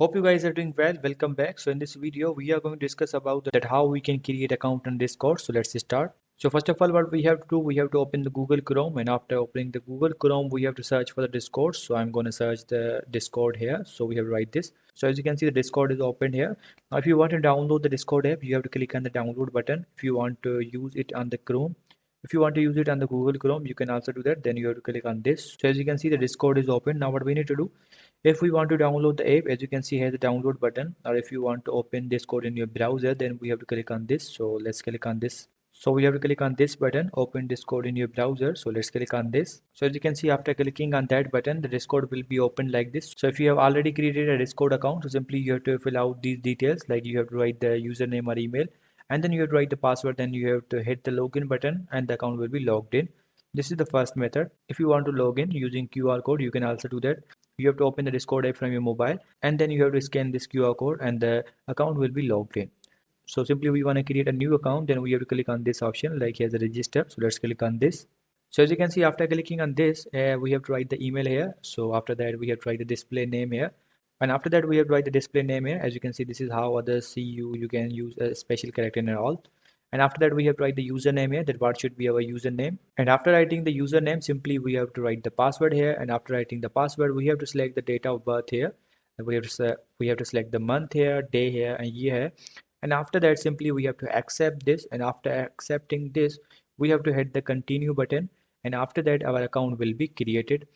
Hope you guys are doing well. Welcome back. So in this video, we are going to discuss about that how we can create account on Discord. So let's start. So first of all, what we have to do, we have to open the Google Chrome, and after opening the Google Chrome, we have to search for the Discord. So I'm going to search the Discord here. So we have to write this. So as you can see, the Discord is opened here. Now, if you want to download the Discord app, you have to click on the download button. If you want to use it on the Chrome, if you want to use it on the Google Chrome, you can also do that. Then you have to click on this. So as you can see, the Discord is open. Now what we need to do, if we want to download the app, as you can see here, the download button, or if you want to open Discord in your browser, then we have to click on this. So let's click on this. So we have to click on this button, open Discord in your browser. So let's click on this. So as you can see, after clicking on that button, the Discord will be open like this. So if you have already created a Discord account, so simply you have to fill out these details, like you have to write the username or email, and then you have to write the password, then you have to hit the login button and the account will be logged in. This is the first method. If you want to log in using QR code, you can also do that. You have to open the Discord app from your mobile, and then you have to scan this QR code and the account will be logged in. So simply we want to create a new account, then we have to click on this option, like here's a register. So let's click on this. So as you can see, after clicking on this, we have to write the email here. So after that, we have to write the display name here. And after that, we have to write the display name here. As you can see, this is how others see you. You can use a special character and all. And after that, we have to write the username here, that what should be our username. And after writing the username, simply we have to write the password here. And after writing the password, we have to select the date of birth here. And we have to select the month here, day here, and year here. And after that, simply we have to accept this. And after accepting this, we have to hit the continue button. And after that, our account will be created.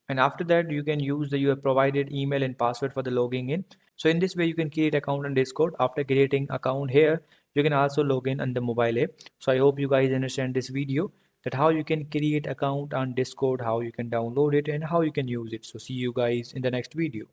And after that, you can use the your provided email and password for the logging in. So in this way, you can create account on Discord. After creating account here, you can also log in on the mobile app. So I hope you guys understand this video, that how you can create account on Discord, how you can download it, and how you can use it. So see you guys in the next video.